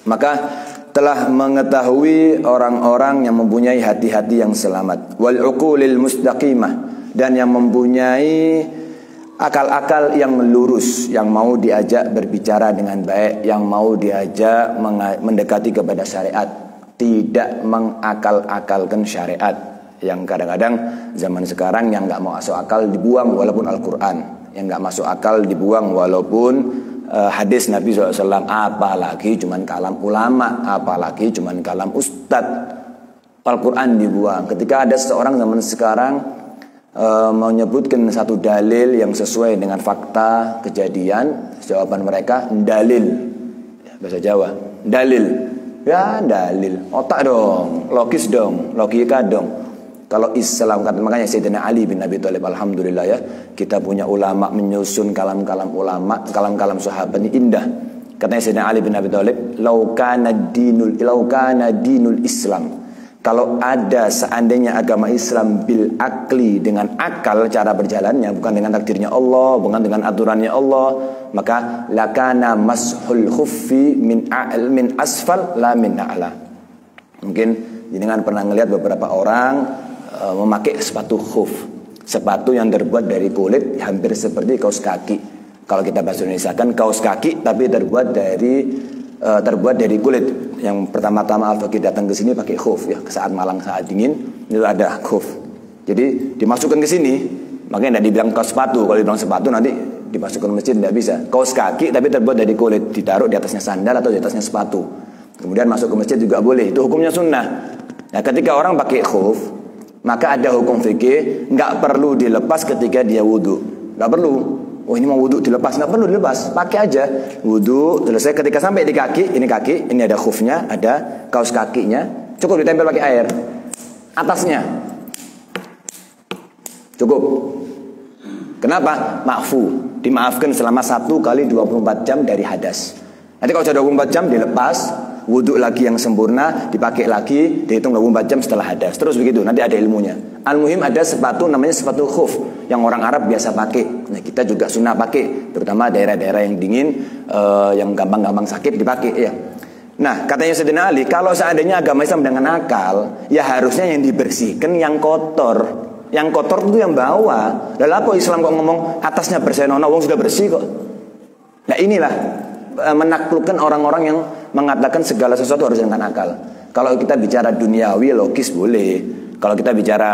Maka telah mengetahui orang-orang yang mempunyai hati-hati yang selamat, wal uqulil mustaqimah, dan yang mempunyai akal-akal yang lurus, yang mau diajak berbicara dengan baik, yang mau diajak mendekati kepada syariat, tidak mengakal-akalkan syariat. Yang kadang-kadang zaman sekarang yang nggak mau masuk akal dibuang walaupun Al-Quran, yang nggak masuk akal dibuang walaupun hadis Nabi SAW, apalagi cuman kalam ulama, apalagi cuman kalam ustadz. Al-Quran dibuang. Ketika ada seseorang zaman sekarang menyebutkan satu dalil yang sesuai dengan fakta kejadian, jawaban mereka dalil, bahasa Jawa, dalil, ya dalil, otak dong, logis dong, logika dong. Kalau Islam, makanya Sayyidina Ali bin Abi Thalib, alhamdulillah ya, kita punya ulama menyusun kalam-kalam ulama, kalam-kalam sahabat ini indah. Katanya Sayyidina Ali bin Abi Thalib, "Lau kana dinul Islam." Kalau ada seandainya agama Islam bil akli, dengan akal cara berjalannya, bukan dengan takdirnya Allah, bukan dengan aturannya Allah, maka lakana mashul khuffi min asfal la min a'la. Mungkin jenengan pernah ngelihat beberapa orang memakai sepatu khuf, sepatu yang terbuat dari kulit, hampir seperti kaos kaki. Kalau kita bahasa Indonesia kan kaos kaki, tapi terbuat dari kulit. Yang pertama-tama Al-Fakir datang ke sini pakai khuf ya, saat malang, saat dingin itu ada khuf. Jadi dimasukkan ke sini, makanya tidak dibilang kaos sepatu. Kalau dibilang sepatu nanti dimasukkan ke masjid, tidak bisa. Kaos kaki tapi terbuat dari kulit, ditaruh di atasnya sandal atau di atasnya sepatu. Kemudian masuk ke masjid juga boleh. Itu hukumnya sunnah. Nah, ketika orang pakai khuf, maka ada hukum fikih, nggak perlu dilepas ketika dia wudhu, nggak perlu. Oh ini mau wudhu dilepas, nggak perlu dilepas, pakai aja. Wudhu selesai, ketika sampai di kaki, ini ada khufnya, ada kaos kakinya, cukup ditempel pakai air atasnya, cukup. Kenapa? Ma'fu, dimaafkan selama 1 kali 24 jam dari hadas. Nanti kalau sudah 24 jam dilepas, wudhu lagi yang sempurna, dipakai lagi, dihitung 24 jam setelah hadas. Terus begitu, nanti ada ilmunya. Al-muhim ada sepatu namanya sepatu khuf, yang orang Arab biasa pakai. Nah kita juga sunnah pakai, terutama daerah-daerah yang dingin, yang gampang-gampang sakit dipakai ya. Nah katanya Sayyidina Ali, kalau seandainya agama Islam dengan akal, ya harusnya yang dibersihkan yang kotor. Yang kotor itu yang bawah. Lalu apa Islam kok ngomong atasnya bersih, wong sudah bersih kok. Nah inilah menaklukkan orang-orang yang mengatakan segala sesuatu harus dengan akal. Kalau kita bicara duniawi logis boleh. Kalau kita bicara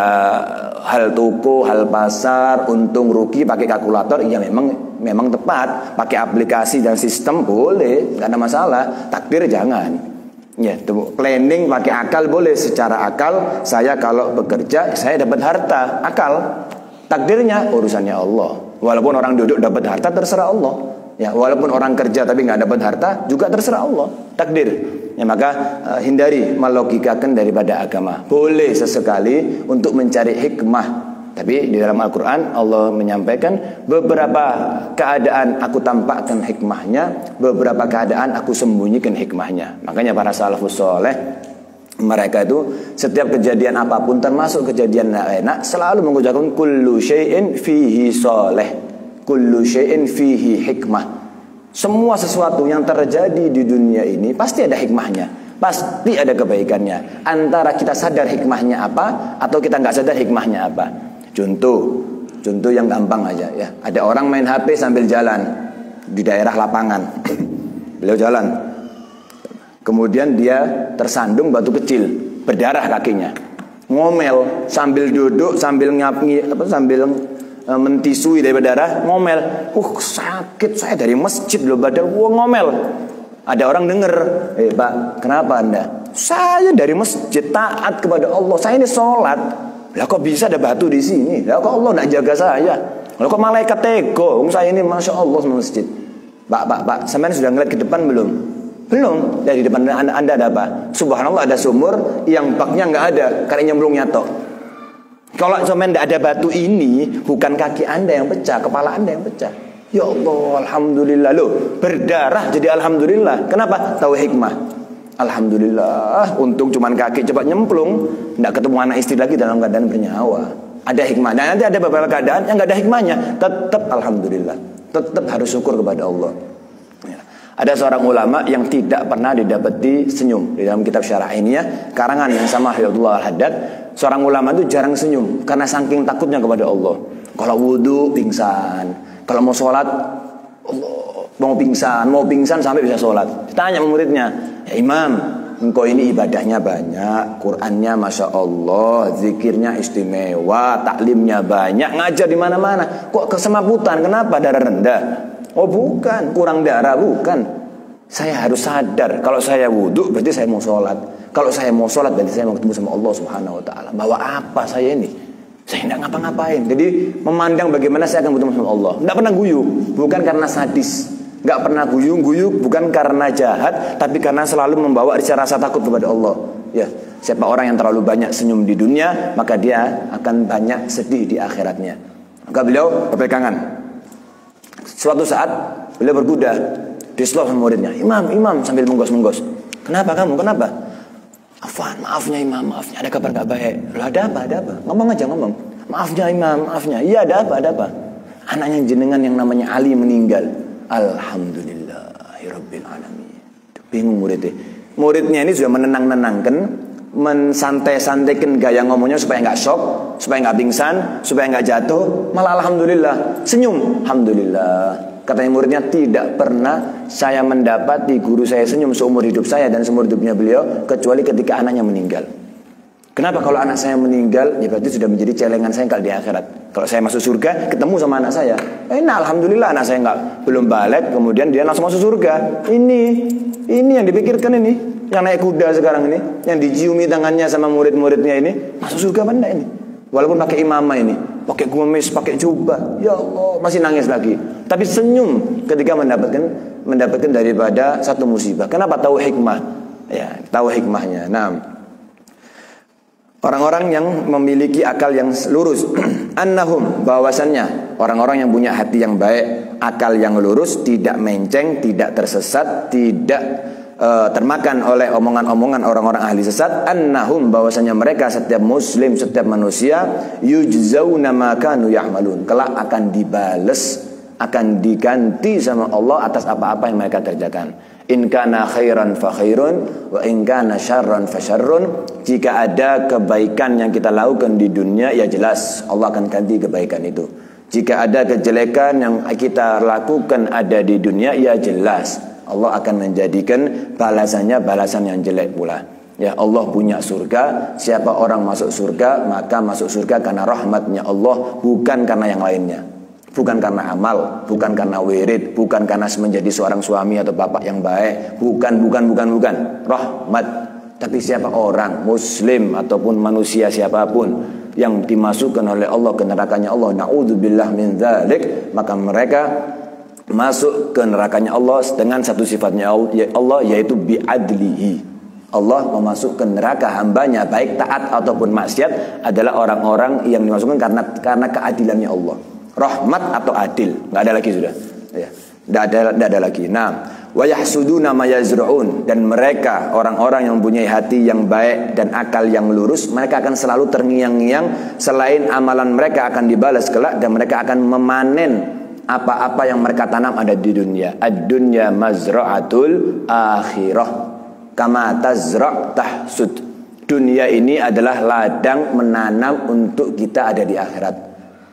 hal toko, hal pasar, untung rugi pakai kalkulator, ya memang tepat. Pakai aplikasi dan sistem boleh, nggak ada masalah. Takdir jangan. Ya, planning pakai akal boleh. Secara akal saya kalau bekerja saya dapat harta, akal. Takdirnya urusannya Allah. Walaupun orang duduk dapat harta terserah Allah. Ya, walaupun orang kerja tapi nggak dapat harta juga terserah Allah, takdir. Ya, maka hindari melogikakan daripada agama. Boleh sesekali untuk mencari hikmah. Tapi di dalam Al-Quran Allah menyampaikan beberapa keadaan aku tampakkan hikmahnya, beberapa keadaan aku sembunyikan hikmahnya. Makanya para salafus soleh, mereka itu setiap kejadian apapun termasuk kejadian enak selalu mengucapkan kullu syai'in fihi soleh, kullu syai'in fihi hikmah. Semua sesuatu yang terjadi di dunia ini pasti ada hikmahnya, pasti ada kebaikannya. Antara kita sadar hikmahnya apa atau kita nggak sadar hikmahnya apa. Contoh yang gampang aja ya. Ada orang main HP sambil jalan di daerah lapangan. Beliau jalan, kemudian dia tersandung batu kecil, berdarah kakinya. Ngomel sambil duduk, sambil sambil mentisui dari berdarah, ngomel. Sakit saya dari masjid loh badan, ngomel. Ada orang dengar, Pak, kenapa Anda? Saya dari masjid taat kepada Allah. Saya ini sholat. Lah kok bisa ada batu di sini? Lah kok Allah tidak jaga saya? Lah kok malaikat tego? Saya ini masya Allah sama masjid. Pak, sampean sudah ngeliat ke depan belum? Belum. Dari depan Anda ada apa? Subhanallah, ada sumur yang baknya nggak ada, karena nyemplung nyatok. Kalau sampean tidak ada batu ini, bukan kaki Anda yang pecah, kepala Anda yang pecah. Ya Allah, alhamdulillah loh, berdarah jadi alhamdulillah. Kenapa? Tahu hikmah. Alhamdulillah, untung cuman kaki cepat nyemplung, tidak ketemu anak istri lagi dalam keadaan bernyawa. Ada hikmah. Dan nanti ada beberapa keadaan yang nggak ada hikmahnya, tetap alhamdulillah, tetap harus syukur kepada Allah. Ada seorang ulama yang tidak pernah didapati senyum. Di dalam kitab Syarah Ainiyah, karangan yang sama Hidayatullah Al-Haddad, seorang ulama itu jarang senyum karena saking takutnya kepada Allah. Kalau wudu pingsan, kalau mau sholat Allah, mau pingsan sampai bisa sholat. Ditanya muridnya, ya Imam, engkau ini ibadahnya banyak, Qur'annya Masya Allah, zikirnya istimewa, taklimnya banyak, ngajar di mana-mana, kok kesemaputan? Kenapa? Darah rendah? Oh bukan, kurang darah, bukan. Saya harus sadar, kalau saya wudhu berarti saya mau sholat. Kalau saya mau sholat berarti saya mau ketemu sama Allah Subhanahu Wa Taala. Bawa apa saya ini? Saya tidak ngapa-ngapain. Jadi memandang bagaimana saya akan bertemu sama Allah. Tidak pernah guyu, bukan karena sadis. Nggak pernah guyu bukan karena jahat, tapi karena selalu membawa rasa takut kepada Allah. Ya, siapa orang yang terlalu banyak senyum di dunia, maka dia akan banyak sedih di akhiratnya. Maka beliau berpegangan. Suatu saat beliau berkuda, diselop sama muridnya, Imam sambil menggos-menggos. Kenapa kamu? Kenapa? Afwan, maafnya Imam, maafnya ada kabar gak baik. Loh, ada apa? Ngomong aja. Maafnya Imam, maafnya. Iya, ada apa? Anaknya jenengan yang namanya Ali meninggal. Alhamdulillahirabbil alamin. Bingung muridnya. Muridnya ini sudah menenang-nenangkan, mensantai-santaikan gaya ngomongnya supaya nggak shock, supaya nggak pingsan, supaya nggak jatuh. Malah alhamdulillah, senyum. Alhamdulillah. Katanya muridnya, tidak pernah saya mendapati guru saya senyum seumur hidup saya dan seumur hidupnya beliau, kecuali ketika anaknya meninggal. Kenapa? Kalau anak saya meninggal, ya berarti sudah menjadi celengan saya kalau di akhirat. Kalau saya masuk surga, ketemu sama anak saya. Nah alhamdulillah anak saya belum balik, kemudian dia langsung masuk surga. Ini yang dipikirkan ini. Yang naik kuda sekarang ini, yang diciumi tangannya sama murid-muridnya ini, masuk surga apa enggak ini? Walaupun pakai imamah ini, pakai kumis, pakai jubah, ya Allah, masih nangis lagi. Tapi senyum ketika mendapatkan daripada satu musibah. Kenapa? Tahu hikmah. Ya, tahu hikmahnya. Nah, orang-orang yang memiliki akal yang lurus, annahum, bahwasannya orang-orang yang punya hati yang baik, akal yang lurus, tidak menceng, tidak tersesat, tidak termakan oleh omongan-omongan orang-orang ahli sesat, annahum, bahwasanya mereka setiap muslim, setiap manusia, yujzauna ma kanu ya'malun, kelak akan dibales, akan diganti sama Allah atas apa-apa yang mereka kerjakan. In kana khairan fa khairun wa in kana syarran fa syarrun. Jika ada kebaikan yang kita lakukan di dunia, ya jelas Allah akan ganti kebaikan itu. Jika ada kejelekan yang kita lakukan ada di dunia, ya jelas Allah akan menjadikan balasannya balasan yang jelek pula. Ya, Allah punya surga. Siapa orang masuk surga, maka masuk surga karena rahmatnya Allah, bukan karena yang lainnya. Bukan karena amal, bukan karena wirid, bukan karena menjadi seorang suami atau bapak yang baik. Bukan. Rahmat. Tapi siapa orang, muslim ataupun manusia siapapun, yang dimasukkan oleh Allah ke nerakanya Allah, na'udzubillah min dzalik, maka mereka masuk ke nerakanya Allah dengan satu sifatnya Allah, yaitu bi'adlihi. Allah memasukkan neraka hambanya, baik taat ataupun maksiat, adalah orang-orang yang dimasukkan karena keadilannya Allah. Rahmat atau adil, nggak ada lagi sudah. Ya, nggak ada lagi. Nah, wa yahsuduna ma yazra'un, dan mereka orang-orang yang mempunyai hati yang baik dan akal yang lurus, mereka akan selalu terngiang-ngiang selain amalan mereka akan dibalas kelak, dan mereka akan memanen apa-apa yang mereka tanam ada di dunia. Ad-dunya mazra'atul akhirah, kama tazra' tahsud. Dunia ini adalah ladang menanam untuk kita ada di akhirat.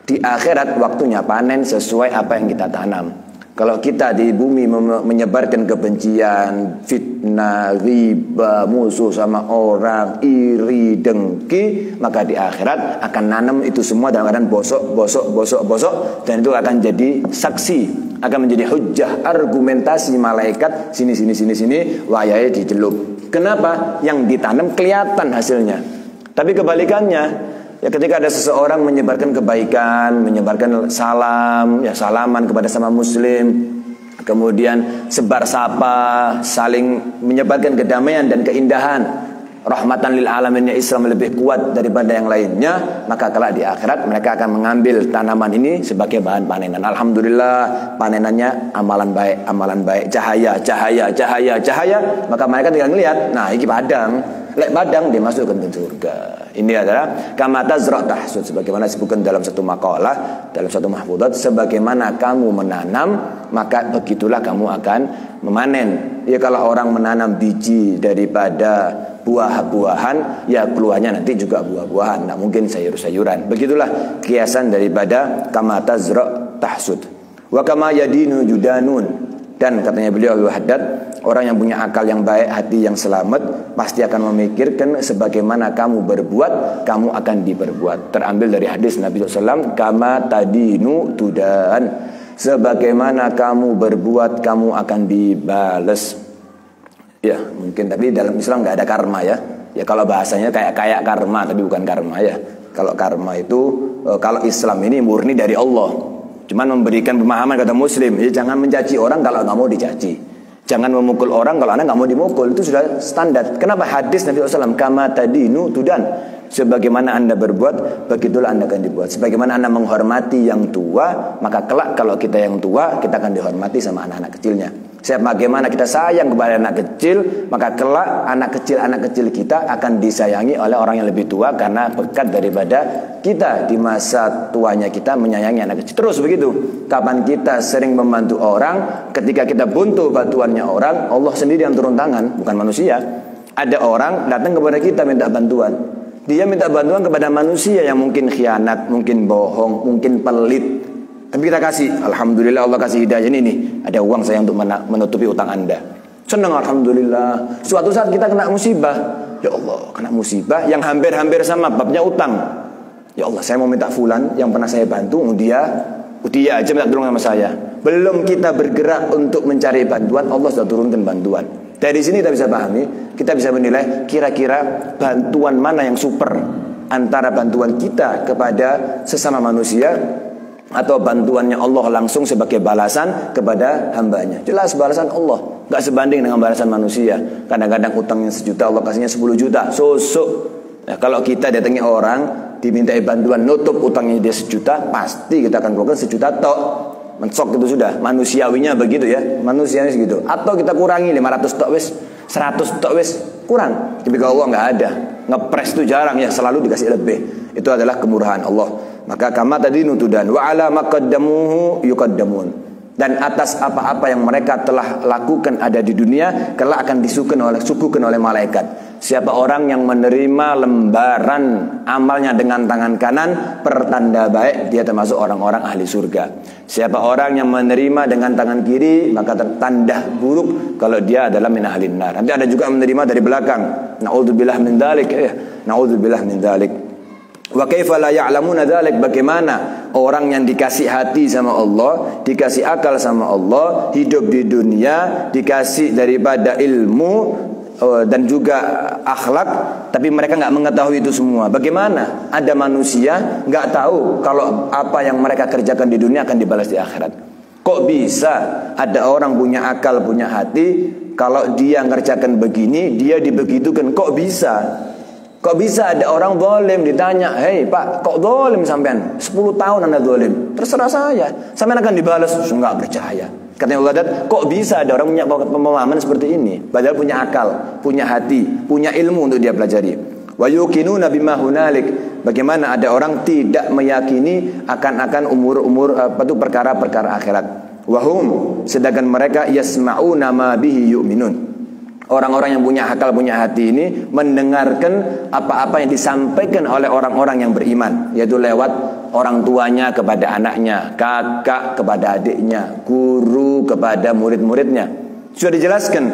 Di akhirat waktunya panen sesuai apa yang kita tanam. Kalau kita di bumi menyebarkan kebencian, fitnah, riba, musuh sama orang, iri, dengki, maka di akhirat akan nanam itu semua dalam keadaan bosok, dan itu akan jadi saksi, akan menjadi hujjah, argumentasi malaikat, sini, wayai dijelup. Kenapa? Yang ditanam kelihatan hasilnya. Tapi kebalikannya, ya, ketika ada seseorang menyebarkan kebaikan, menyebarkan salam, ya salaman kepada sama muslim, kemudian sebar sapa, saling menyebarkan kedamaian dan keindahan, rahmatan lil alaminnya Islam lebih kuat daripada yang lainnya, maka kelak di akhirat mereka akan mengambil tanaman ini sebagai bahan panenan. Alhamdulillah, panenannya amalan baik, cahaya, maka mereka tinggal melihat, nah ini padang. lek padang dia masuk ke surga. Ini adalah kama tazra' tahsud, sebagaimana disebutkan dalam satu makalah, dalam satu mahfudzat, sebagaimana kamu menanam maka begitulah kamu akan memanen. Ya kalau orang menanam biji daripada buah-buahan, ya keluarnya nanti juga buah-buahan, tidak mungkin sayur-sayuran. Begitulah kiasan daripada kama tazra' tahsud. Wa kama yadinu judanun. Dan katanya beliau Al-Haddad, orang yang punya akal yang baik, hati yang selamat, pasti akan memikirkan sebagaimana kamu berbuat, kamu akan diperbuat. Terambil dari hadis Nabi SAW, kama tadinu tudan. Sebagaimana kamu berbuat, kamu akan dibales. Ya mungkin, tapi dalam Islam nggak ada karma ya. Ya kalau bahasanya kayak karma, tapi bukan karma ya. Kalau karma itu, kalau Islam ini murni dari Allah. Cuman memberikan pemahaman kata Muslim, ya jangan mencaci orang kalau nggak mau dicaci, jangan memukul orang kalau anda nggak mau dimukul, itu sudah standar. Kenapa? Hadis Nabi SAW, kama tadinu tudan. Sebagaimana anda berbuat, begitulah anda akan dibuat. Sebagaimana anda menghormati yang tua, maka kelak kalau kita yang tua, kita akan dihormati sama anak-anak kecilnya. Sebagaimana kita sayang kepada anak kecil, maka kelak anak kecil kita akan disayangi oleh orang yang lebih tua, karena berkat daripada kita di masa tuanya kita menyayangi anak kecil. Terus begitu. Kapan kita sering membantu orang, ketika kita buntu bantuannya orang, Allah sendiri yang turun tangan, bukan manusia. Ada orang datang kepada kita minta bantuan. Dia minta bantuan kepada manusia yang mungkin khianat, mungkin bohong, mungkin pelit. Tapi kita kasih, alhamdulillah Allah kasih hidayah ini, ada uang saya untuk menutupi utang anda. Senang alhamdulillah. Suatu saat kita kena musibah, ya Allah kena musibah yang hampir-hampir sama babnya utang. Ya Allah saya mau minta fulan yang pernah saya bantu, dia aja minta tolong sama saya. Belum kita bergerak untuk mencari bantuan, Allah sudah turunkan bantuan. Dari sini kita bisa pahami, kita bisa menilai kira-kira bantuan mana yang super, antara bantuan kita kepada sesama manusia atau bantuannya Allah langsung sebagai balasan kepada hambanya. Jelas balasan Allah gak sebanding dengan balasan manusia. Kadang-kadang utangnya 1 juta, Allah kasihnya 10 juta. Susuk. Nah, kalau kita datangi orang dimintai bantuan nutup utangnya dia 1 juta, pasti kita akan keluarkan 1 juta tok. Mensok itu sudah manusiawinya begitu ya, manusianya segitu. Atau kita kurangi 500 tok wis, 100 tok wis, kurang. Tapi kalau Allah nggak ada, ngepres itu jarang ya, selalu dikasih lebih. Itu adalah kemurahan Allah. Maka kama tadi nutudan wa ala maqaddamuhu yuqaddamun. Dan atas apa-apa yang mereka telah lakukan ada di dunia, kelak akan disuguhkan oleh malaikat. Siapa orang yang menerima lembaran amalnya dengan tangan kanan, pertanda baik, dia termasuk orang-orang ahli surga. Siapa orang yang menerima dengan tangan kiri, maka tanda buruk kalau dia adalah min ahlin nar. Nanti ada juga menerima dari belakang. Na'udzubillah min dzalik ya. Na'udzubillah min dzalik. Wa kaifa la ya'lamuna dzalik, bagaimana orang yang dikasih hati sama Allah, dikasih akal sama Allah, hidup di dunia, dikasih daripada ilmu dan juga akhlak, tapi mereka nggak mengetahui itu semua. Bagaimana ada manusia nggak tahu kalau apa yang mereka kerjakan di dunia akan dibalas di akhirat? Kok bisa ada orang punya akal, punya hati, kalau dia ngerjakan begini dia dibegitukan? Kok bisa? Kok bisa ada orang zalim ditanya, "Hei Pak, kok zalim sampean? 10 tahun Anda zalim." "Terserah saya. Sampean akan dibalas." Enggak percaya. Katanya Allah, kok bisa ada orang punya pemahaman seperti ini? Padahal punya akal, punya hati, punya ilmu untuk dia pelajari. Wa yuqinuna bima hunalik. Bagaimana ada orang tidak meyakini akan umur perkara-perkara akhirat. Wahum, sedangkan mereka yasma'una ma bihi yu'minun. Orang-orang yang punya akal, punya hati ini mendengarkan apa-apa yang disampaikan oleh orang-orang yang beriman, yaitu lewat orang tuanya kepada anaknya, kakak kepada adiknya, guru kepada murid-muridnya. Sudah dijelaskan,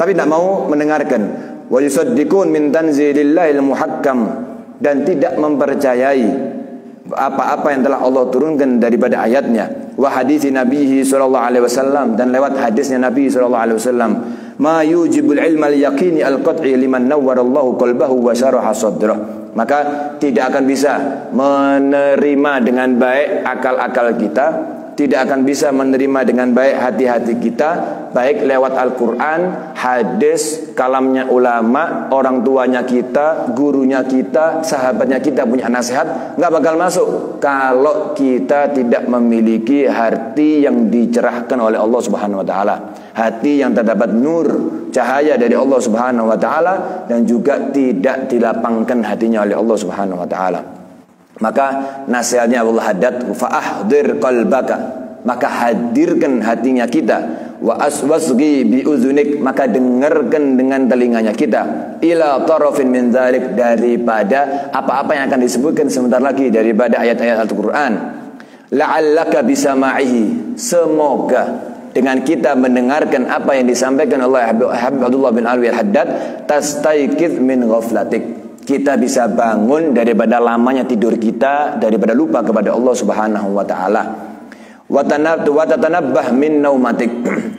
tapi tidak mau mendengarkan. Wa yusaddiqun min tanzilillahil muhakkam, dan tidak mempercayai apa-apa yang telah Allah turunkan daripada ayatnya. Wa hadits Nabi sallallahu alaihi wasallam, dan lewat hadisnya Nabi sallallahu alaihi wasallam. Ma yujibul ilmal yaqini al-qat'i liman nawwarallahu qalbahu wa syaraha sadrah. Maka tidak akan bisa menerima dengan baik akal-akal kita tidak akan bisa menerima dengan baik hati-hati kita, baik lewat Al-Quran, hadis, kalamnya ulama, orang tuanya kita, gurunya kita, sahabatnya kita punya nasihat, nggak bakal masuk kalau kita tidak memiliki hati yang dicerahkan oleh Allah Subhanahu wa taala. Hati yang terdapat nur, cahaya dari Allah Subhanahu wa taala, dan juga tidak dilapangkan hatinya oleh Allah Subhanahu wa taala. Maka nasihatnya Abdul Haddad, fa'ahdir qalbaka, maka hadirkan hatinya kita, wa aswasgi bi uzunik, maka dengarkan dengan telinganya kita, ila tarafin min dzalik, daripada apa-apa yang akan disebutkan sebentar lagi daripada ayat-ayat Al-Qur'an. La'allaka bisama'ihi, semoga dengan kita mendengarkan apa yang disampaikan oleh Habib Abdullah bin Alwi Al-Haddad, tastaiqidz min ghaflatik, kita bisa bangun daripada lamanya tidur kita, daripada lupa kepada Allah Subhanahu wa taala. Wa tatanabbah min naumatik.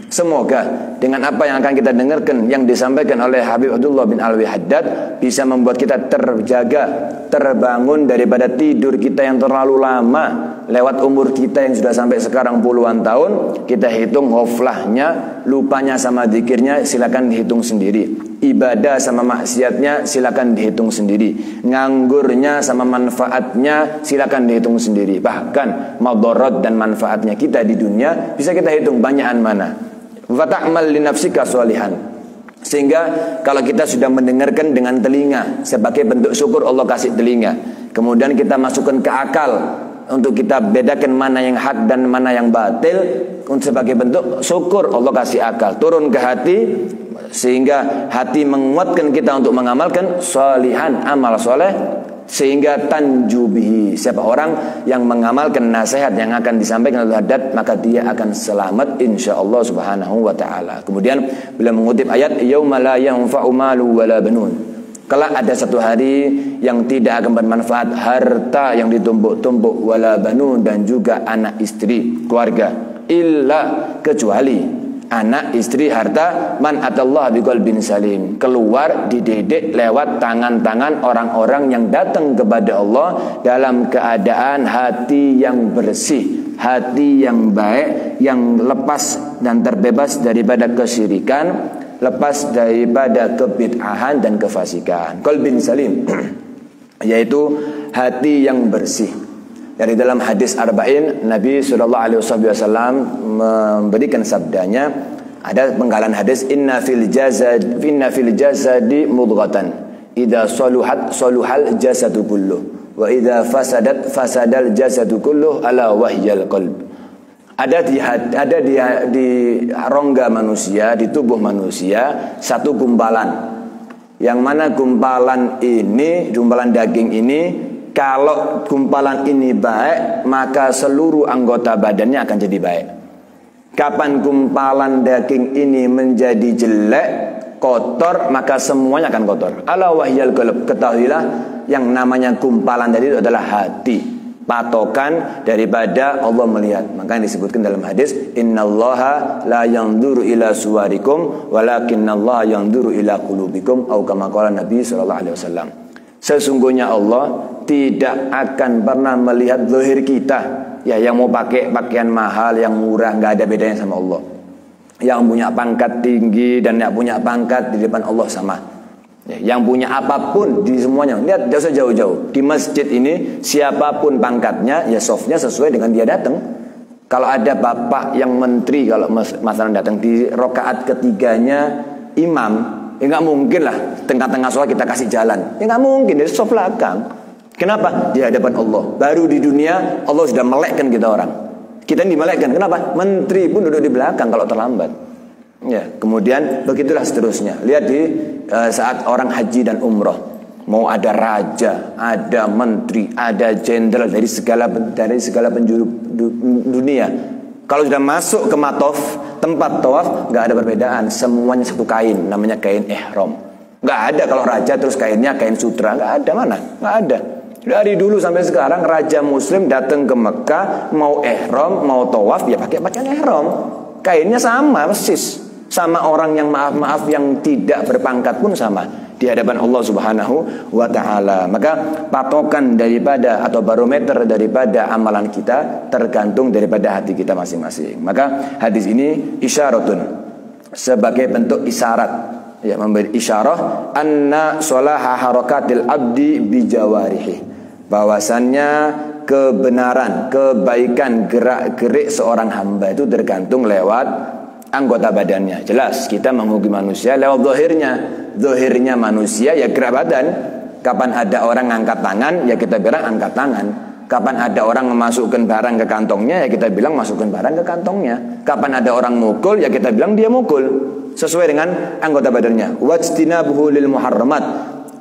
Semoga dengan apa yang akan kita dengarkan yang disampaikan oleh Habib Abdullah bin Alwi Haddad bisa membuat kita terjaga, terbangun daripada tidur kita yang terlalu lama. Lewat umur kita yang sudah sampai sekarang puluhan tahun, kita hitung ghaflahnya, lupanya sama zikirnya, silakan dihitung sendiri. Ibadah sama maksiatnya silakan dihitung sendiri. Nganggurnya sama manfaatnya silakan dihitung sendiri. Bahkan madarat dan manfaatnya kita di dunia bisa kita hitung banyakan mana. Wa ta'mal li nafsika sholihan. Sehingga kalau kita sudah mendengarkan dengan telinga, sebagai bentuk syukur Allah kasih telinga, kemudian kita masukkan ke akal untuk kita bedakan mana yang hak dan mana yang batil, sebagai bentuk syukur Allah kasih akal turun ke hati, sehingga hati menguatkan kita untuk mengamalkan sholihan, amal soleh, sehingga tanjubihi, siapa orang yang mengamalkan nasihat yang akan disampaikan oleh Haddad, maka dia akan selamat insyaallah Subhanahu wa taala. Kemudian bila mengutip ayat yauma la yanfa'u malu wala banun, kelak ada satu hari yang tidak akan bermanfaat harta yang ditumpuk-tumpuk, wala banun, dan juga anak istri, keluarga, illa, kecuali anak istri harta, man atallah biqalbin salim, keluar dididik lewat tangan-tangan orang-orang yang datang kepada Allah dalam keadaan hati yang bersih, hati yang baik, yang lepas dan terbebas daripada kesyirikan, lepas daripada kebid'ahan dan kefasikan. Qalbin salim yaitu hati yang bersih. Dari dalam hadis arba'in, Nabi SAW memberikan sabdanya, ada penggalan hadis, inna fil jasadi mudghatan idza saluhat saluhal jasadu kulluh wa idza fasadat fasadal jasadu kulluh ala wahyal qalb. Ada di rongga manusia, di tubuh manusia, satu gumpalan, yang mana gumpalan ini, gumpalan daging ini, kalau gumpalan ini baik, maka seluruh anggota badannya akan jadi baik. Kapan gumpalan daging ini menjadi jelek, kotor, maka semuanya akan kotor. Ala wahyal qalb, ketahuilah yang namanya gumpalan tadi itu adalah hati, patokan daripada Allah melihat. Maka yang disebutkan dalam hadis, innallaha la yanzuru ila suwarikum walakinnallaha yanzuru ila qulubikum, atau kama qala Nabi sallallahu alaihi wasallam. Sesungguhnya Allah tidak akan pernah melihat zahir kita, ya, yang mau pakai pakaian mahal, yang murah, nggak ada bedanya sama Allah. Yang punya pangkat tinggi dan yang punya pangkat di depan Allah sama. Ya, yang punya apapun di semuanya. Lihat, jauh usah jauh-jauh. Di masjid ini siapapun pangkatnya, ya softnya sesuai dengan dia datang. Kalau ada bapak yang menteri, kalau masalah datang di rakaat ketiganya imam, ya nggak mungkin lah tengah-tengah sholat kita kasih jalan. Ya nggak mungkin, dari soft belakang. Kenapa? Di hadapan Allah. Baru di dunia Allah sudah melekkan kita orang. Kita ini dimelekkan. Kenapa? Menteri pun duduk di belakang kalau terlambat. Ya, kemudian begitulah seterusnya. Lihat di saat orang haji dan umroh, mau ada raja, ada menteri, ada jenderal dari segala penjuru dunia. Kalau sudah masuk ke matof, tempat tawaf, nggak ada perbedaan. Semuanya satu kain, namanya kain ihram. Nggak ada kalau raja terus kainnya kain sutra, nggak ada, mana? Nggak ada. Dari dulu sampai sekarang raja muslim datang ke Mekah, mau ihram, mau tawaf, ya pakai pakaian ihram. Kainnya sama persis. Sama orang yang maaf-maaf yang tidak berpangkat pun sama. di hadapan Allah Subhanahu wa taala. Maka patokan daripada atau barometer daripada amalan kita tergantung daripada hati kita masing-masing. Maka hadis ini isyaratun, sebagai bentuk isyarat, ya, memberi isyarah anna sholaha harakatil abdi bijawarihi, bahwasannya kebenaran, kebaikan gerak-gerik seorang hamba itu tergantung lewat anggota badannya. Jelas kita menghukumi manusia lewat zahirnya. Zahirnya manusia ya gerak badan. Kapan ada orang angkat tangan, ya kita bilang angkat tangan. Kapan ada orang memasukkan barang ke kantongnya, ya kita bilang masukkan barang ke kantongnya. Kapan ada orang mukul, ya kita bilang dia mukul, sesuai dengan anggota badannya. Wajtinabuhu lil muharramat.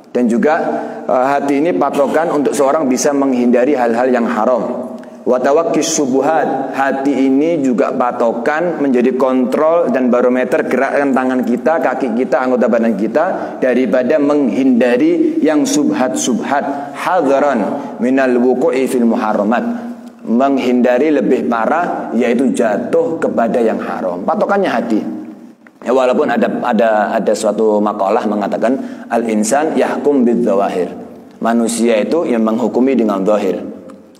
Dan juga hati ini patokan untuk seorang bisa menghindari hal-hal yang haram. Watawakkis subuhat, hati ini juga patokan menjadi kontrol dan barometer gerakan tangan kita, kaki kita, anggota badan kita daripada menghindari yang subhat-subhat. Hadaran minal wuqu'i fil muharramat, menghindari lebih parah yaitu jatuh kepada yang haram. Patokannya hati. Ya, walaupun ada suatu makalah mengatakan al-insan yahkum bidzawahir, manusia itu yang menghukumi dengan zahir.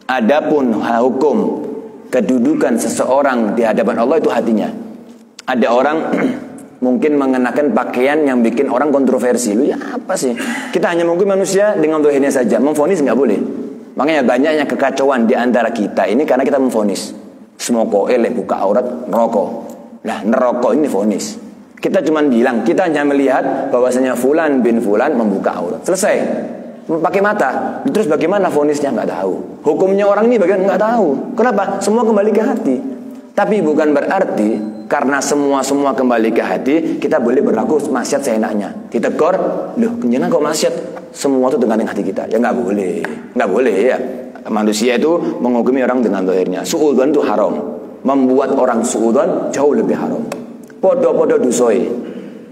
Adapun hukum kedudukan seseorang di hadapan Allah itu hatinya. Ada orang mungkin mengenakan pakaian yang bikin orang kontroversi. Lu ya apa sih? Kita hanya mungkin manusia dengan zahirnya saja. Memvonis nggak boleh. Makanya banyaknya kekacauan di antara kita ini karena kita memvonis. Semoko elek buka aurat neraka. Nah, neraka ini vonis. Kita cuma bilang, kita hanya melihat bahwasanya fulan bin fulan membuka aurat. Selesai. Pakai mata. Terus bagaimana vonisnya nggak tahu. Hukumnya orang ini bagaimana nggak tahu. Kenapa? Semua kembali ke hati. Tapi bukan berarti karena semua kembali ke hati kita boleh berlaku maksiat seenaknya. Ditegur, loh kenapa kok maksiat? Semua itu dengan hati kita. Ya nggak boleh, nggak boleh ya. Manusia itu menghukumi orang dengan zahirnya. Suudzon itu haram. Membuat orang suudzon jauh lebih haram. Podo-podo dusoi.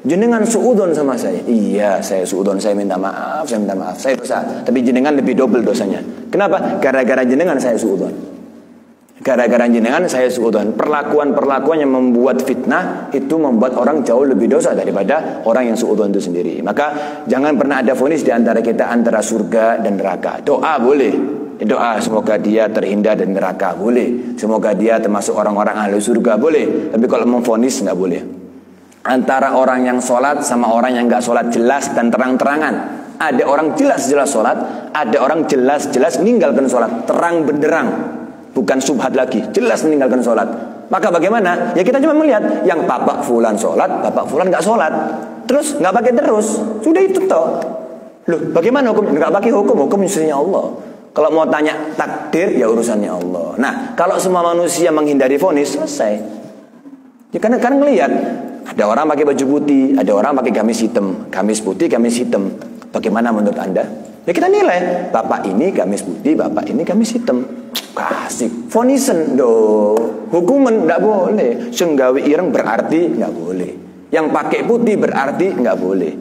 Jenengan suudzon sama saya. Iya, saya suudzon, saya minta maaf, saya dosa. Tapi jenengan lebih double dosanya. Kenapa? Gara-gara jenengan saya suudzon. Gara-gara jenengan saya suudzon. Perlakuan-perlakuan yang membuat fitnah itu membuat orang jauh lebih dosa daripada orang yang suudzon itu sendiri. Maka jangan pernah ada vonis di antara kita antara surga dan neraka. Doa boleh. Doa semoga dia terhindar dari neraka boleh. Semoga dia termasuk orang-orang ahli surga boleh. Tapi kalau memvonis nggak boleh. Antara orang yang sholat sama orang yang nggak sholat jelas dan terang-terangan. Ada orang jelas-jelas sholat, ada orang jelas-jelas meninggalkan sholat, terang benderang, bukan subhat lagi, jelas meninggalkan sholat. Maka bagaimana? Ya kita cuma melihat yang bapak fulan sholat, bapak fulan nggak sholat, terus nggak pakai terus, sudah itu toh. Loh, bagaimana hukum? Nggak pakai hukum isinya Allah. Kalau mau tanya takdir, ya urusannya Allah. Nah, kalau semua manusia menghindari vonis, selesai. Ya karena ngelihat. Ada orang pakai baju putih, ada orang pakai gamis hitam, gamis putih, gamis hitam. Bagaimana menurut Anda? Ya kita nilai, bapak ini gamis putih, bapak ini gamis hitam. Kasih, fonisen do, hukuman nggak boleh. Senggawi ireng berarti nggak boleh. Yang pakai putih berarti nggak boleh.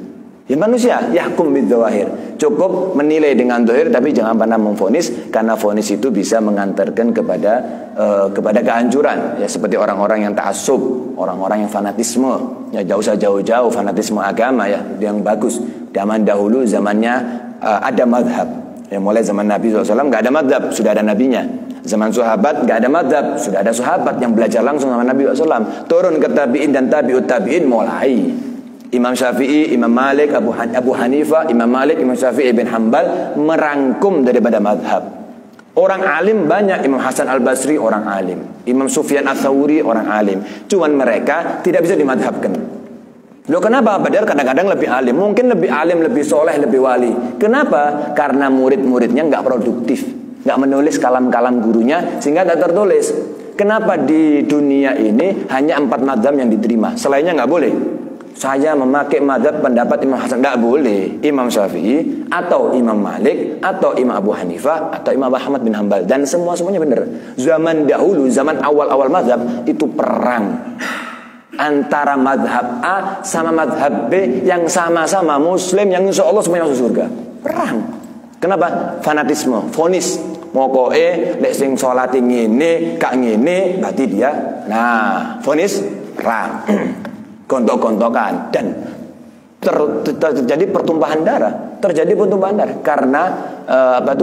Ya manusia, yahkum bidzawahir. Cukup menilai dengan zahir, tapi jangan pernah memvonis, karena vonis itu bisa mengantarkan kepada kehancuran. Ya seperti orang-orang yang ta'assub, orang-orang yang fanatisme. Ya jauh-jauh fanatisme agama ya, yang bagus. Zaman dahulu zamannya ada madhab. Ya mulai zaman Nabi SAW nggak ada madhab, sudah ada nabinya. Zaman sahabat nggak ada madhab, sudah ada sahabat yang belajar langsung sama Nabi SAW. Turun ke tabi'in dan tabi'ut tabi'in mulai. Imam Syafi'i, Imam Malik, Abu Hanifah, Imam Malik, Imam Syafi'i bin Hanbal merangkum daripada madhab. Orang alim banyak, Imam Hasan Al-Basri orang alim, Imam Sufyan Ats-Tsauri orang alim. Cuman mereka tidak bisa dimadhabkan. Loh kenapa? Padahal kadang-kadang lebih alim, mungkin lebih alim, lebih soleh, lebih wali. Kenapa? Karena murid-muridnya nggak produktif, nggak menulis kalam-kalam gurunya sehingga tidak tertulis. Kenapa di dunia ini hanya 4 madhab yang diterima, selainnya nggak boleh? Saya memakai madhab pendapat Imam Hasan, tidak boleh. Imam Syafi'i atau Imam Malik atau Imam Abu Hanifah atau Imam Ahmad bin Hanbal, dan semuanya benar. Zaman dahulu, zaman awal-awal madhab itu perang antara madhab A sama madhab B yang sama-sama Muslim, yang insya Allah semuanya masuk surga. Perang. Kenapa? Fanatisme, vonis. Mokoe lek sing salate ngene, kak ngene, berarti dia. Nah, vonis perang. Gontok-gontokan. Dan terjadi pertumpahan darah, karena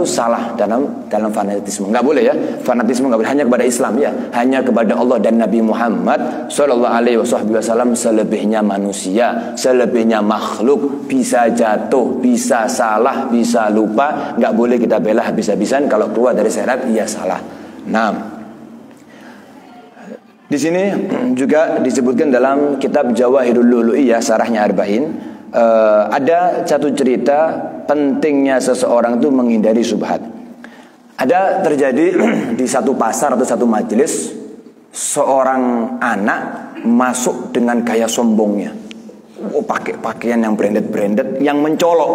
salah dalam fanatisme. Nggak boleh ya, fanatisme nggak boleh, hanya kepada Islam ya, hanya kepada Allah dan Nabi Muhammad Shallallahu Alaihi Wasallam. Selebihnya manusia, selebihnya makhluk, bisa jatuh, bisa salah, bisa lupa, nggak boleh kita bela habis-habisan. Kalau keluar dari syariat, ia salah. Nah, di sini juga disebutkan dalam kitab Jawahirul Lu'lu'iyah syarahnya Arba'in, ada satu cerita pentingnya seseorang itu menghindari syubhat. Ada terjadi di satu pasar atau satu majelis, seorang anak masuk dengan gaya sombongnya. Pakai pakaian yang branded, yang mencolok.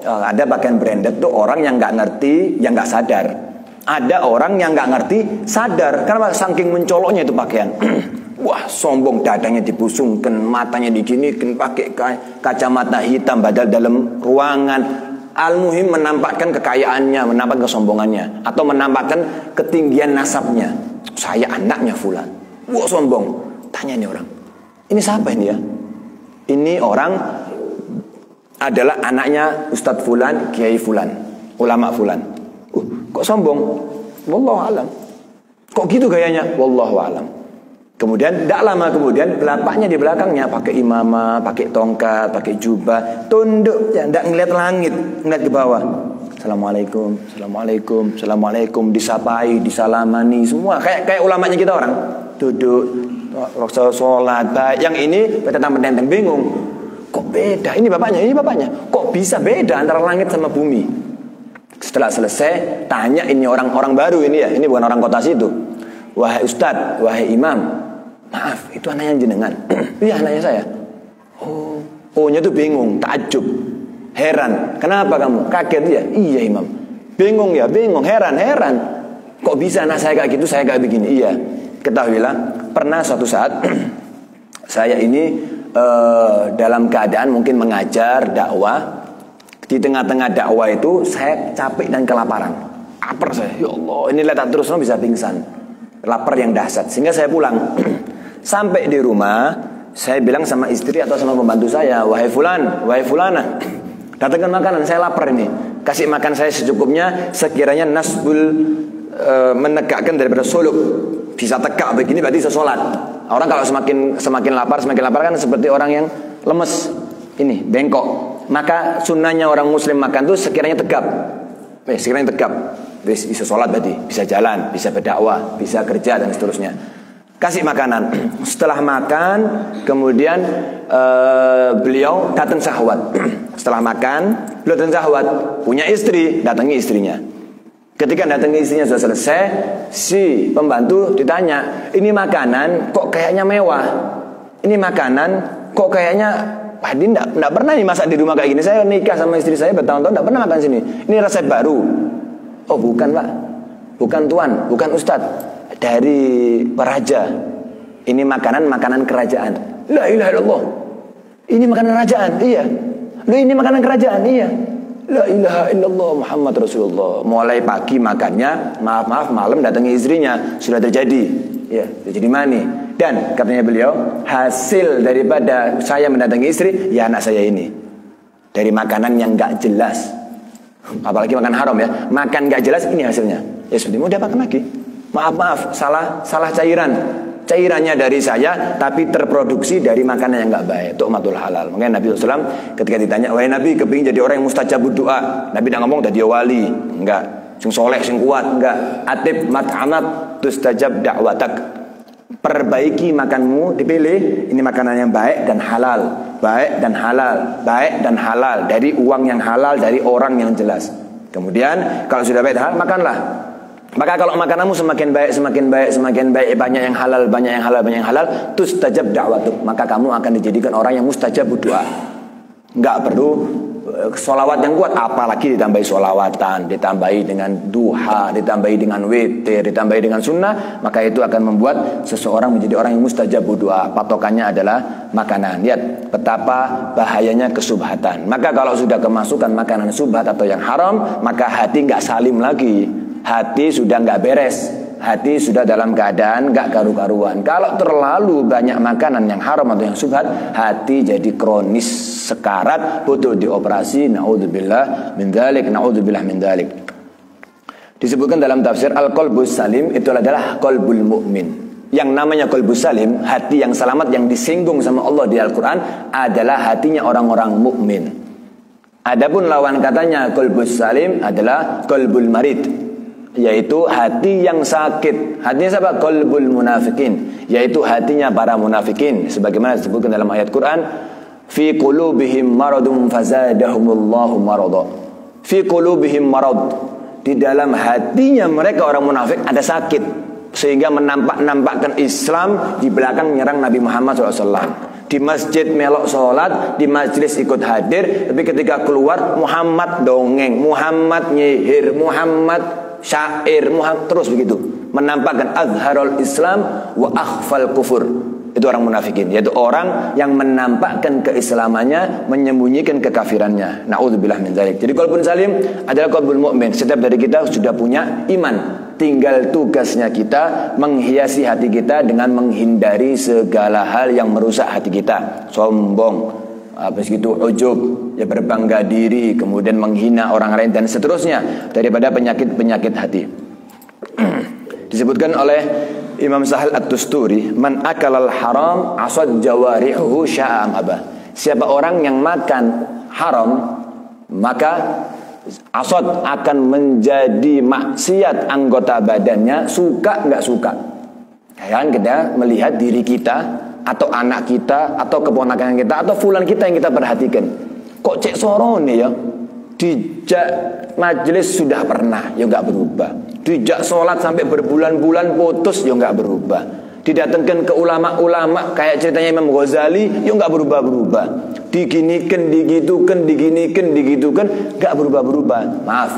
Ada pakaian branded tuh orang yang nggak ngerti, yang nggak sadar. Ada orang yang nggak ngerti, sadar. Karena saking mencoloknya itu pakaian. Wah, sombong, dadanya dibusungkan, matanya diginikan, pakai kacamata hitam padahal dalam ruangan. Al-muhim menampakkan kekayaannya, menampakkan kesombongannya, atau menampakkan ketinggian nasabnya. Saya anaknya fulan. Wah, sombong. Tanya ini orang, ini siapa ini ya? Ini orang adalah anaknya Ustadz fulan, Kiai fulan, ulama fulan. Kok sombong? Wallahu alam. Kok gitu gayanya? Wallahu alam. Kemudian tidak lama kemudian bapaknya di belakangnya pakai imamah, pakai tongkat, pakai jubah, tunduk, ya, tidak ngeliat langit, ngeliat ke bawah. Assalamualaikum, assalamualaikum, assalamualaikum, disapai, disalamani, semua kayak ulamanya kita orang. Duduk, sholat. Yang ini petentang-petentang bingung. Kok beda? Ini bapaknya. Kok bisa beda antara langit sama bumi? Setelah selesai, tanya ini orang baru ini ya, ini bukan orang kota situ. Wahai Ustadz, wahai Imam, maaf, itu anaknya jenengan. Iya, anaknya saya. Oh-nya tuh bingung, takjub, heran. Kenapa kamu? Kaget ya? Iya Imam. Bingung ya, heran. Kok bisa anak saya kayak gitu, saya kayak begini? Iya. Ketahuilah, pernah suatu saat saya ini dalam keadaan mungkin mengajar dakwah. Di tengah-tengah dakwah itu saya capek dan kelaparan. Lapar saya. Ya Allah, ini lihat terus bisa pingsan. Lapar yang dahsyat. Sehingga saya pulang. Sampai di rumah, saya bilang sama istri atau sama pembantu saya, wahai fulan, wahai fulana, datangkan makanan, saya lapar ini. Kasih makan saya secukupnya, sekiranya nasbul menegakkan daripada suluk. Bisa tegak begini berarti bisa sholat. Orang kalau semakin lapar kan seperti orang yang lemes. Ini bengkok. Maka sunnahnya orang muslim makan tuh sekiranya tegap. Bisa sholat berarti, bisa jalan, bisa berdakwah, bisa kerja dan seterusnya. Kasih makanan. Setelah makan, kemudian beliau datang syahwat. Setelah makan, beliau datang syahwat. Punya istri, datangi istrinya. Ketika datangi istrinya sudah selesai, si pembantu ditanya, ini makanan kok kayaknya mewah? Ini makanan kok kayaknya Hadi enggak pernah nih masak di rumah kayak gini. Saya nikah sama istri saya bertahun-tahun enggak pernah makan sini. Ini resep baru. Oh bukan Pak, bukan Tuan, bukan Ustadz, dari Peraja. Ini makanan kerajaan. La ilaha illallah. Ini makanan kerajaan. Iya. Loh, ini makanan kerajaan. Iya. La ilaha illallah Muhammad Rasulullah. Mulai pagi makannya, maaf malam datangi istrinya, sudah terjadi. Ya, jadi mani. Dan katanya beliau, hasil daripada saya mendatangi istri, ya anak saya ini. Dari makanan yang gak jelas. Apalagi makan haram ya. Makan gak jelas, ini hasilnya. Ya seperti mau diapakan lagi? Maaf, salah cairan. Cairannya dari saya, tapi terproduksi dari makanan yang gak baik. Tu'matul halal. Makanya Nabi SAW ketika ditanya, wahai Nabi, kepingin jadi orang yang mustajabud doa. Nabi tidak ngomong jadi wali. Enggak. Sing soleh, sing kuat. Enggak. Atib mat'amat tustajab da'watak. Perbaiki makanmu, dipilih ini makanan yang baik dan halal, baik dan halal dari uang yang halal, dari orang yang jelas. Kemudian kalau sudah baik dan halal, makanlah. Maka kalau makananmu semakin baik, banyak yang halal, tustajab da'watuk, maka kamu akan dijadikan orang yang mustajab doa. Enggak perlu sholawat yang kuat, apalagi ditambahi sholawatan, ditambahi dengan duha, ditambahi dengan witir, ditambahi dengan sunnah, maka itu akan membuat seseorang menjadi orang yang mustajab doa. Patokannya adalah makanan. Lihat betapa bahayanya kesubhatan. Maka kalau sudah kemasukan makanan subhat atau yang haram, maka hati nggak salim lagi, hati sudah nggak beres, hati sudah dalam keadaan nggak karu-karuan. Kalau terlalu banyak makanan yang haram atau yang subhat, hati jadi kronis sekarat, butuh dioperasi. Naudzubillah min dzalik, naudzubillah min dzalik. Disebutkan dalam tafsir al-qalbus salim itu adalah qalbul mukmin. Yang namanya qalbus salim, hati yang selamat yang disinggung sama Allah di Al-Qur'an adalah hatinya orang-orang mukmin. Adapun lawan katanya qalbus salim adalah qalbul marid, yaitu hati yang sakit. Hatinya siapa? Qalbul munafikin, yaitu hatinya para munafikin. Sebagaimana disebutkan dalam ayat Quran, fi qulubihim maradun fazadahumullahu marada. Fi qulubihim marad, di dalam hatinya mereka orang munafik ada sakit, sehingga menampakkan Islam di belakang menyerang Nabi Muhammad SAW. Di masjid melok sholat, di majelis ikut hadir, tapi ketika keluar Muhammad dongeng, Muhammad nyihir, Muhammad syair, Muhammad terus begitu, menampakkan azharul Islam wa akhfal kufur. Itu orang munafikin, yaitu orang yang menampakkan keislamannya, menyembunyikan kekafirannya. Naudzubillah min dzalik. Jadi qalbun salim adalah qalbul mukmin. Setiap dari kita sudah punya iman, tinggal tugasnya kita menghiasi hati kita dengan menghindari segala hal yang merusak hati kita. Sombong, habis itu ujub, ya berbangga diri, kemudian menghina orang lain dan seterusnya daripada penyakit-penyakit hati. Disebutkan oleh Imam Sahal At-Tusturi, man akalal haram asad jawarihuhu sya'am abah. Siapa orang yang makan haram, maka asad akan menjadi maksiat anggota badannya, suka nggak suka. Kan kita melihat diri kita atau anak kita atau keponakan kita atau fulan kita yang kita perhatikan, kok cek sorone ya, dijak majelis sudah pernah, ya nggak berubah. Dijak sholat sampai berbulan-bulan putus, ya nggak berubah. Didatangkan ke ulama-ulama kayak ceritanya Imam Ghazali, ya nggak berubah-berubah. Diginikan, digitukan, nggak berubah-berubah. Maaf,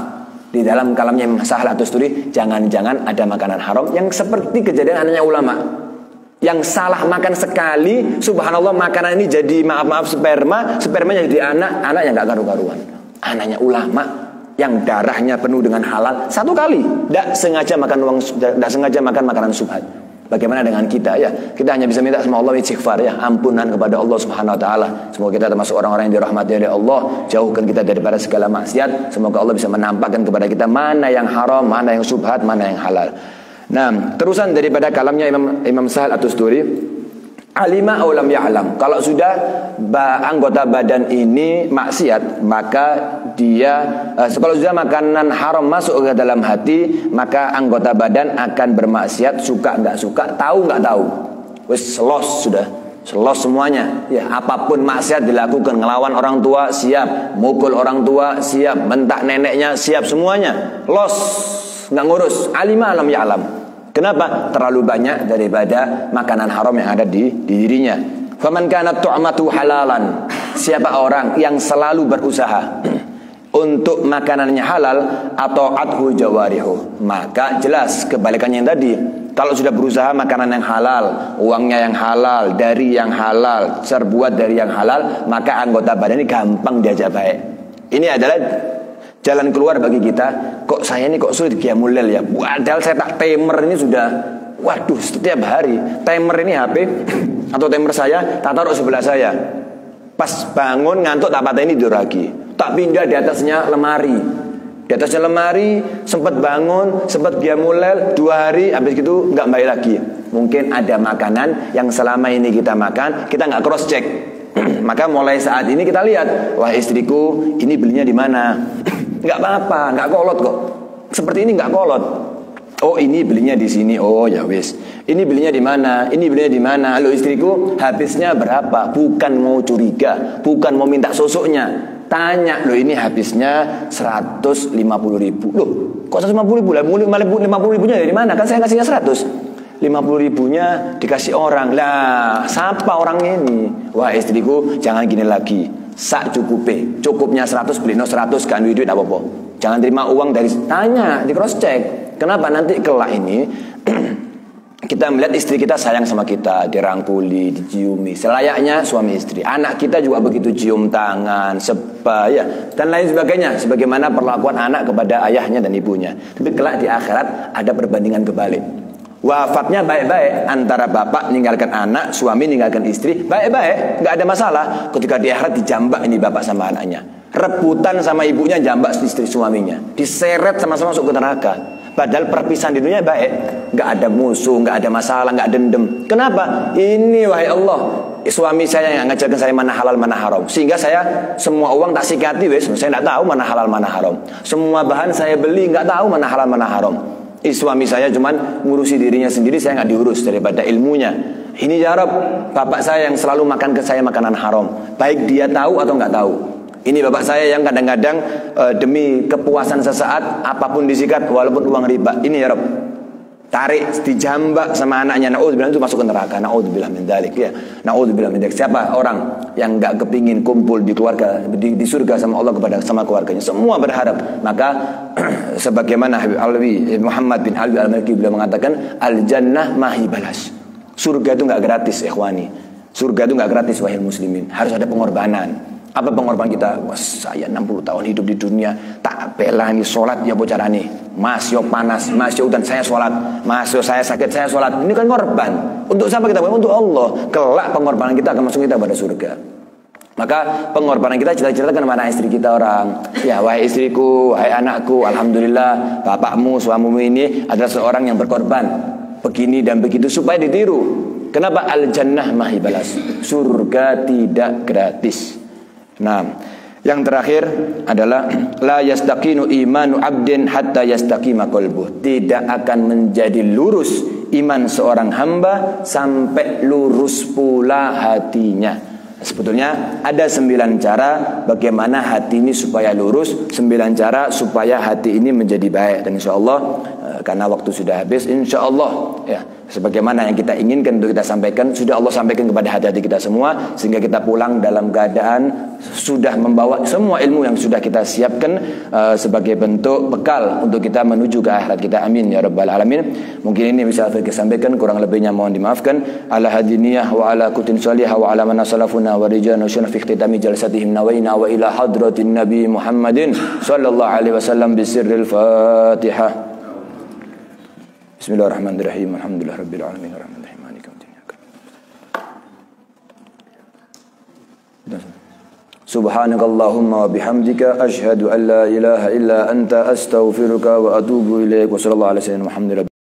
di dalam kalamnya Imam Sahal At-Tusturi, jangan-jangan ada makanan haram yang seperti kejadian anaknya ulama, yang salah makan sekali, subhanallah makanan ini jadi maaf-maaf spermanya jadi anak yang nggak karu-karuan. Anaknya ulama yang darahnya penuh dengan halal, satu kali tidak sengaja makan makanan subhat. Bagaimana dengan kita ya? Kita hanya bisa minta sama Allah istighfar ya, ampunan kepada Allah Subhanahu wa taala. Semoga kita termasuk orang-orang yang dirahmati oleh Allah, jauhkan kita daripada segala maksiat. Semoga Allah bisa menampakkan kepada kita mana yang haram, mana yang subhat, mana yang halal. Nah, terusan daripada kalamnya Imam Sahal At-Tusturi, alima aw lam ya'lam. Kalau sudah anggota badan ini maksiat, maka dia kalau sudah makanan haram masuk ke dalam hati, maka anggota badan akan bermaksiat, suka nggak suka, tahu nggak tahu. Wis sudah semuanya. Ya, apapun maksiat dilakukan, ngelawan orang tua siap, mukul orang tua siap, bentak neneknya siap, semuanya nggak ngurus. Alima lam ya'lam. Kenapa? Terlalu banyak daripada makanan haram yang ada di dirinya. Faman kanat tu'matu halalan. Siapa orang yang selalu berusaha untuk makanannya halal atau adhu jawarihu, maka jelas kebalikannya yang tadi. Kalau sudah berusaha makanan yang halal, uangnya yang halal, dari yang halal, terbuat dari yang halal, maka anggota badan ini gampang diajak baik. Ini adalah jalan keluar bagi kita. Kok saya ini kok sulit qiyamul lail ya? Padahal saya tak timer ini sudah, waduh, setiap hari timer ini HP atau timer saya tak taruh sebelah saya. Pas bangun ngantuk tak pateni tidur lagi. Tak pindah di atasnya lemari. Di atasnya lemari, sempat bangun, sempat qiyamul lail 2 hari, habis gitu nggak baik lagi. Mungkin ada makanan yang selama ini kita makan, kita nggak cross check. Maka mulai saat ini kita lihat, wah istriku ini belinya di mana? Nggak apa-apa, nggak kolot kok. Seperti ini nggak kolot. Oh ini belinya di sini. Oh ya wis. Ini belinya di mana? Ini belinya di mana? Halo istriku, habisnya berapa? Bukan mau curiga, bukan mau minta sosoknya. Tanya, loh ini habisnya 150.000. Loh, kok 150.000 lah? 50.000-nya dari mana? Kan saya ngasihnya 100. 50.000-nya dikasih orang. Lah, siapa orangnya ini? Wah istriku, jangan gini lagi. Sak cukupnya 100, beli 100 kan duit apa-apa. Jangan terima uang dari, tanya, di cross check. Kenapa? Nanti kelak ini kita melihat istri kita sayang sama kita, dirangkuli, diciumi, selayaknya suami istri. Anak kita juga begitu, cium tangan, sebaya, dan lain sebagainya. Sebagaimana perlakuan anak kepada ayahnya dan ibunya. Tapi kelak di akhirat ada perbandingan kebalik. Wafatnya baik-baik, antara bapak meninggalkan anak, suami meninggalkan istri, baik-baik, nggak ada masalah. Ketika di akhirat dijambak ini bapak sama anaknya, rebutan sama ibunya, jambak istri suaminya, diseret sama-sama masuk ke neraka. Padahal perpisahan di dunia baik, nggak ada musuh, nggak ada masalah, nggak dendam. Kenapa? Ini wahai Allah, suami saya yang ngajarkan saya mana halal mana haram, sehingga saya semua uang tak sikati wes, saya nggak tahu mana halal mana haram. Semua bahan saya beli nggak tahu mana halal mana haram. Suami saya cuman ngurusi dirinya sendiri, saya nggak diurus daripada ilmunya. Ini ya Rabb, bapak saya yang selalu makan ke saya makanan haram, baik dia tahu atau nggak tahu. Ini bapak saya yang kadang-kadang demi kepuasan sesaat apapun disikat walaupun uang riba. Ini ya Rabb, tarik dijambak sama anaknya, naudzubillah, itu masuk ke neraka. Naudzubillah min dzalik ya. Naudzubillah min dzalik. Siapa orang yang enggak kepingin kumpul di keluarga di surga sama Allah sama keluarganya? Semua berharap. Maka sebagaimana Habib Alwi Muhammad bin Alwi Al-Maliki beliau mengatakan, al-jannah mahi balas. Surga itu enggak gratis, ikhwani. Surga itu enggak gratis wahai muslimin. Harus ada pengorbanan. Apa pengorbanan kita? Wah, saya 60 tahun hidup di dunia, tak bela ini sholat ya bocara nih. Mas yo panas, mas yo udan saya sholat, mas yo saya sakit saya sholat. Ini kan korban. Untuk siapa kita? Untuk Allah. Kelak pengorbanan kita akan masuk kita pada surga. Maka pengorbanan kita cerita-ceritakan mana istri kita orang. Ya wahai istriku, wahai anakku, alhamdulillah bapakmu, suamimu ini adalah seorang yang berkorban. Begini dan begitu supaya ditiru. Kenapa? Al-jannah mahi balas. Surga tidak gratis. Nah, yang terakhir adalah la yastaqinu imanu abdin hatta yastaqima qalbuh. Tidak akan menjadi lurus iman seorang hamba sampai lurus pula hatinya. Sebetulnya ada 9 cara bagaimana hati ini supaya lurus, 9 cara supaya hati ini menjadi baik. Dan insyaallah karena waktu sudah habis, insyaallah ya, sebagaimana yang kita inginkan untuk kita sampaikan sudah Allah sampaikan kepada hati-hati kita semua, sehingga kita pulang dalam keadaan sudah membawa semua ilmu yang sudah kita siapkan sebagai bentuk bekal untuk kita menuju ke akhirat kita. Amin ya rabbal alamin. Mungkin ini bisa saya sampaikan, kurang lebihnya mohon dimaafkan. Ala hadiniyah wa ala kutin salihah wa ala man salafuna wa rijana fi ikhtitami jalsatihim nawaina wa ila hadratin nabi Muhammadin sallallahu alaihi wasallam bisirril Fatihah. Bismillahirrahmanirrahim. Alhamdulillahirabbil alamin arrahmanirrahim maliki yaumiddin. Subhanakallahumma wa bihamdika asyhadu an la ilaha illa anta astaghfiruka wa atubu ilaik. Wa sallallahu alaihi wasallam.